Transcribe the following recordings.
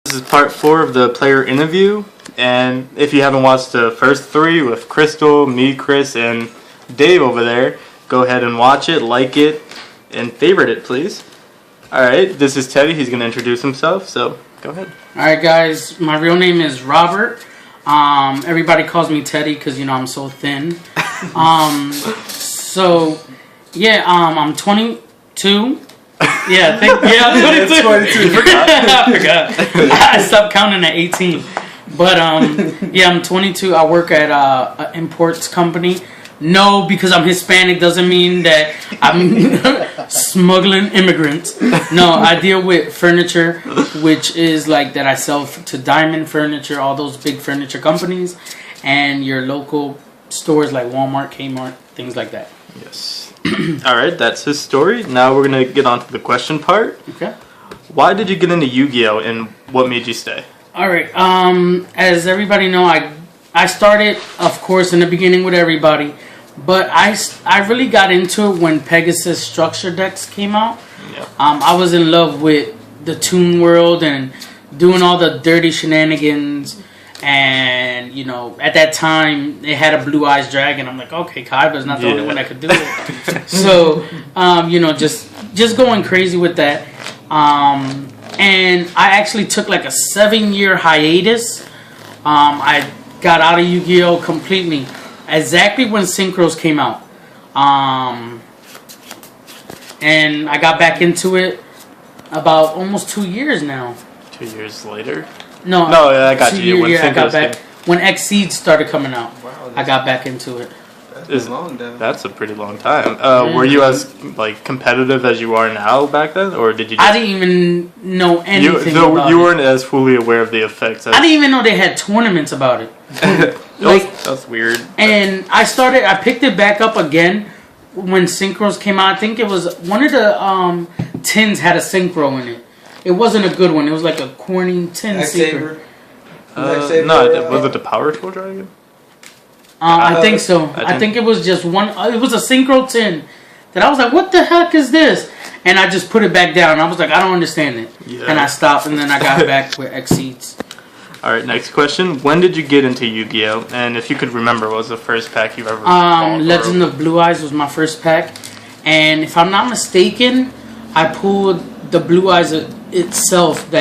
This is part 4 of the player interview, and if you haven't watched the first 3 with Crystal, me, Chris, and Dave over there, go ahead and watch it, like it, and favorite it, please. Alright, this is Teddy. He's going to introduce himself, so go ahead. Alright guys, my real name is Robert. Everybody calls me Teddy because, I'm so thin. I'm 22. I'm 22. 22. I forgot. I stopped counting at 18. But, I'm 22. I work at an imports company. No, because I'm Hispanic doesn't mean that I'm smuggling immigrants. No, I deal with furniture, which is like that I sell to Diamond Furniture, all those big furniture companies, and your local stores like Walmart, Kmart, things like that. Yes. Alright, that's his story. Now we're going to get on to the question part. Okay. Why did you get into Yu-Gi-Oh! And what made you stay? Alright, as everybody know, I started, of course, in the beginning with everybody, but I really got into it when Pegasus structure decks came out. Yeah. I was in love with the Toon World and doing all the dirty shenanigans, and at that time they had a Blue Eyes Dragon. I'm like, okay, Kaiba's not the only one that could do it. So just going crazy with that. And I actually took like a 7-year hiatus. I got out of Yu-Gi-Oh! Completely. Exactly when Synchros came out. And I got back into it about almost 2 years now. 2 years later? No, I got you. I got back. When X-Seed started coming out, wow, I got back into it. That's a pretty long time. Were you as competitive as you are now back then, or did you? I didn't even know anything about it. You weren't as fully aware of the effects. I didn't even know they had tournaments about it. That's weird. And I picked it back up again when Synchros came out. I think it was one of the tins had a Synchro in it. It wasn't a good one. It was like a corny tin secret. No, was it the Powerful Dragon? I think so. I think it was just one. It was a Synchro tin that I was like, what the heck is this? And I just put it back down. I was like, I don't understand it. Yeah. And I stopped, and then I got back with X-Seeds. Alright, next question. When did you get into Yu-Gi-Oh? And if you could remember, what was the first pack you've ever bought? Legend of Blue Eyes was my first pack. And if I'm not mistaken, I pulled the Blue Eyes itself.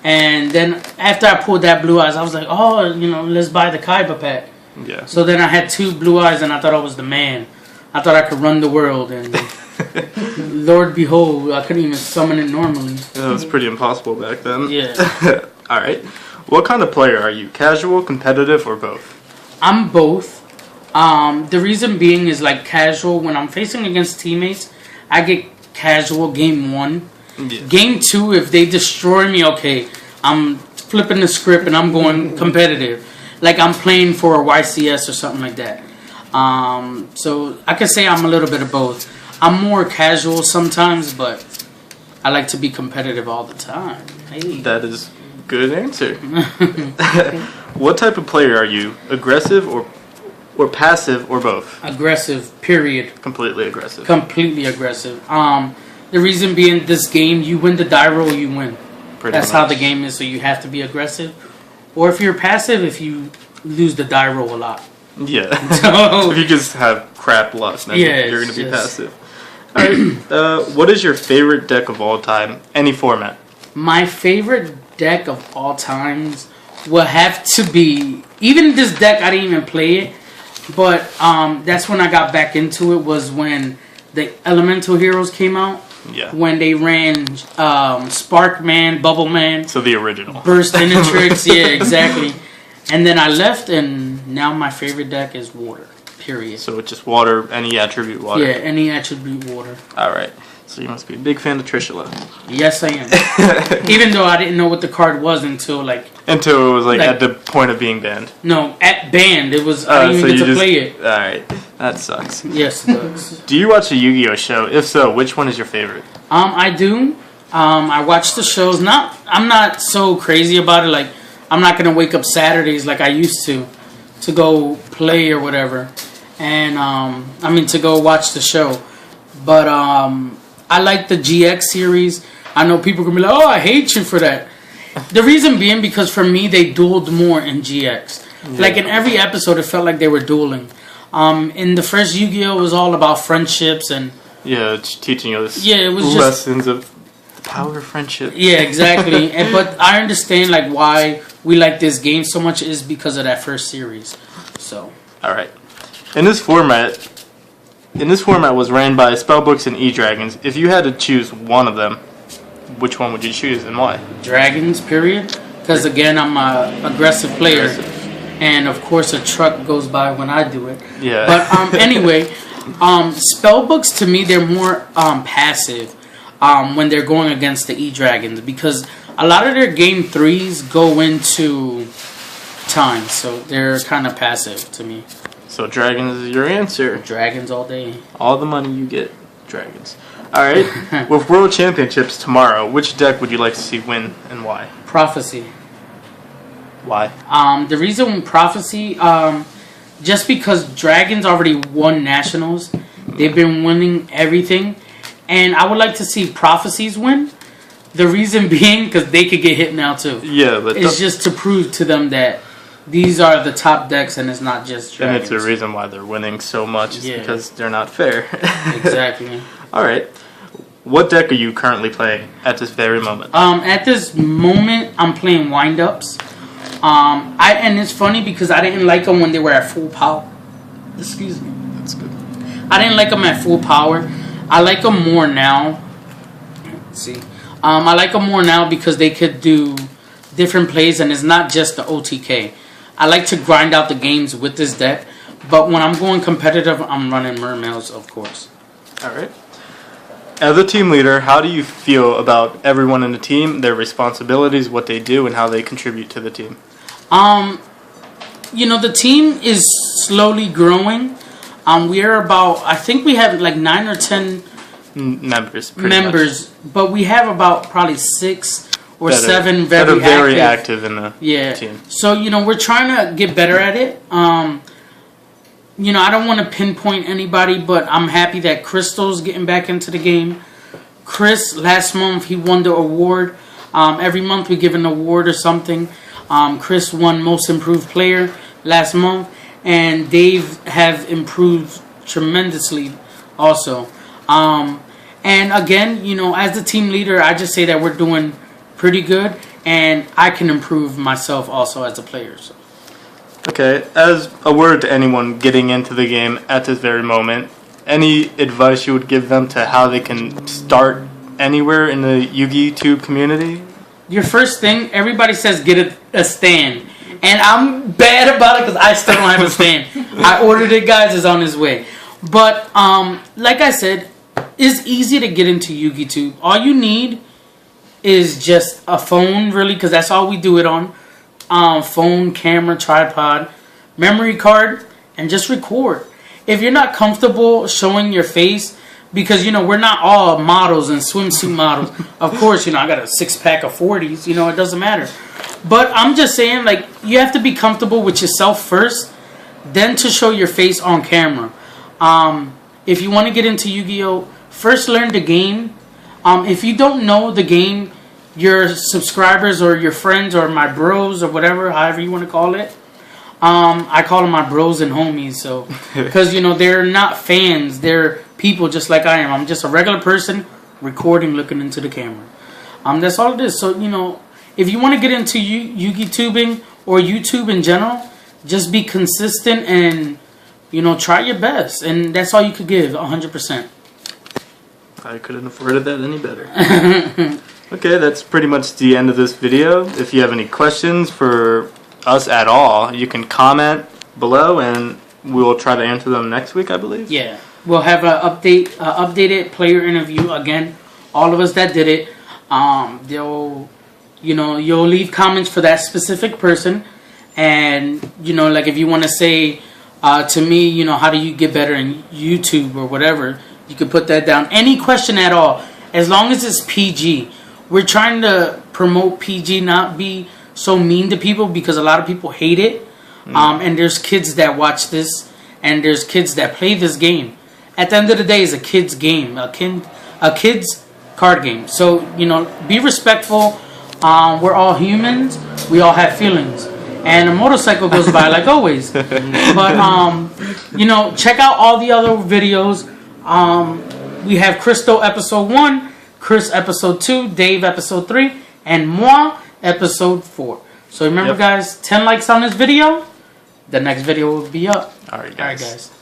And then after I pulled that Blue Eyes, I was like, oh, let's buy the Kaiba pack. Yeah. So then I had 2 Blue Eyes, and I thought I was the man. I thought I could run the world, and Lord behold, I couldn't even summon it normally. Yeah, it was pretty impossible back then. Yeah. Alright. What kind of player are you? Casual, competitive, or both? I'm both. The reason being is like casual. When I'm facing against teammates, I get casual game 1. Yeah. Game 2, if they destroy me, okay, I'm flipping the script and I'm going competitive. Like I'm playing for a YCS or something like that. So I could say I'm a little bit of both. I'm more casual sometimes, but I like to be competitive all the time. Hey. That is a good answer. What type of player are you? Aggressive or passive or both? Aggressive, period. Completely aggressive. Completely aggressive. The reason being, this game, you win the die roll, you win. That's how the game is, so you have to be aggressive. Or if you're passive, if you lose the die roll a lot. Yeah. So if you just have crap luck, then you're going to be passive. Alright. What is your favorite deck of all time? Any format. My favorite deck of all times will have to be... Even this deck, I didn't even play it. But that's when I got back into it, was when the Elemental Heroes came out. Yeah. When they ran Spark Man, Bubble Man. So the original. Burst Tricks, yeah, exactly. And then I left, and now my favorite deck is Water, period. So it's just water, any attribute water? Yeah, any attribute water. Alright. So you must be a big fan of Trishula. Yes, I am. Even though I didn't know what the card was until it was at the point of being banned. No, at banned. It was, I didn't even get to play it. Alright. That sucks. Yes, it does. Do you watch the Yu-Gi-Oh show? If so, which one is your favorite? I do. I watch the shows. I'm not so crazy about it. Like, I'm not gonna wake up Saturdays like I used to go play or whatever. And to go watch the show. But I like the GX series. I know people can be like, "Oh, I hate you for that." The reason being because for me they dueled more in GX. Yeah. Like in every episode, it felt like they were dueling. In the first Yu-Gi-Oh, it was all about friendships and it's teaching us it was lessons of the power of friendship. Yeah, exactly. But I understand like why we like this game so much is because of that first series. So all right, in this format was ran by Spellbooks and E-Dragons. If you had to choose one of them, which one would you choose and why? Dragons, period. Because again, I'm an aggressive player. And of course a truck goes by when I do it. Yeah. But anyway, Spellbooks to me, they're more passive when they're going against the E-Dragons. Because a lot of their game 3s go into time. So they're kind of passive to me. So Dragons is your answer. Dragons all day. All the money you get, Dragons. Alright, with World Championships tomorrow, which deck would you like to see win and why? Prophecy. Why? The reason Prophecy, just because Dragons already won Nationals. They've been winning everything. And I would like to see Prophecies win. The reason being because they could get hit now too. Yeah, but it's just to prove to them that these are the top decks and it's not just Dragons. And it's the reason why they're winning so much is because they're not fair. Exactly. Alright. What deck are you currently playing at this very moment? At this moment, I'm playing Wind-Ups. And it's funny because I didn't like them when they were at full power. Excuse me. That's good. I didn't like them at full power. I like them more now. Let's see. I like them more now because they could do different plays and it's not just the OTK. I like to grind out the games with this deck. But when I'm going competitive, I'm running Mermails, of course. Alright. As a team leader, how do you feel about everyone in the team, their responsibilities, what they do, and how they contribute to the team? The team is slowly growing. We are about, I think we have like 9 or 10 members, but we have about probably 6 or 7 very active in the team. So, we're trying to get better at it. I don't want to pinpoint anybody, but I'm happy that Crystal's getting back into the game. Chris, last month, he won the award. Every month we give an award or something. Chris won Most Improved Player last month. And Dave have improved tremendously also. And again, as the team leader, I just say that we're doing pretty good. And I can improve myself also as a player. So. Okay, as a word to anyone getting into the game at this very moment, any advice you would give them to how they can start anywhere in the Yu-Gi Tube community? Your first thing, everybody says get a stand. And I'm bad about it because I still don't have a stand. I ordered it, guys. It's on its way. But, like I said, it's easy to get into Yu-Gi Tube. All you need is just a phone, really, because that's all we do it on. Phone, camera, tripod, memory card, and just record. If you're not comfortable showing your face, because we're not all models and swimsuit models. Of course, I got a 6-pack of 40s. It doesn't matter. But I'm just saying, like, you have to be comfortable with yourself first, then to show your face on camera. If you want to get into Yu-Gi-Oh, first learn the game. If you don't know the game, your subscribers or your friends or my bros or whatever, however you want to call it. I call them my bros and homies, so because they're not fans, they're people just like I am. I'm just a regular person recording, looking into the camera. That's all it is. So if you want to get into Yu-Gi tubing or YouTube in general, just be consistent and try your best, and that's all you could give 100%. I couldn't have worded that any better. Okay, that's pretty much the end of this video. If you have any questions for us at all, you can comment below and we'll try to answer them next week, I believe. Yeah, we'll have an updated player interview. Again, all of us that did it, you'll leave comments for that specific person. And, like if you want to say to me, how do you get better in YouTube or whatever, you can put that down. Any question at all, as long as it's PG. We're trying to promote PG, not be so mean to people because a lot of people hate it. And there's kids that watch this and there's kids that play this game. At the end of the day, it's a kid's game, a kid's card game. So, be respectful. We're all humans. We all have feelings. And a motorcycle goes by like always. But, check out all the other videos. We have Crystal episode 1, Chris episode 2, Dave episode 3, and moi episode 4. So remember, guys, 10 likes on this video. The next video will be up. All right, guys. All right, guys.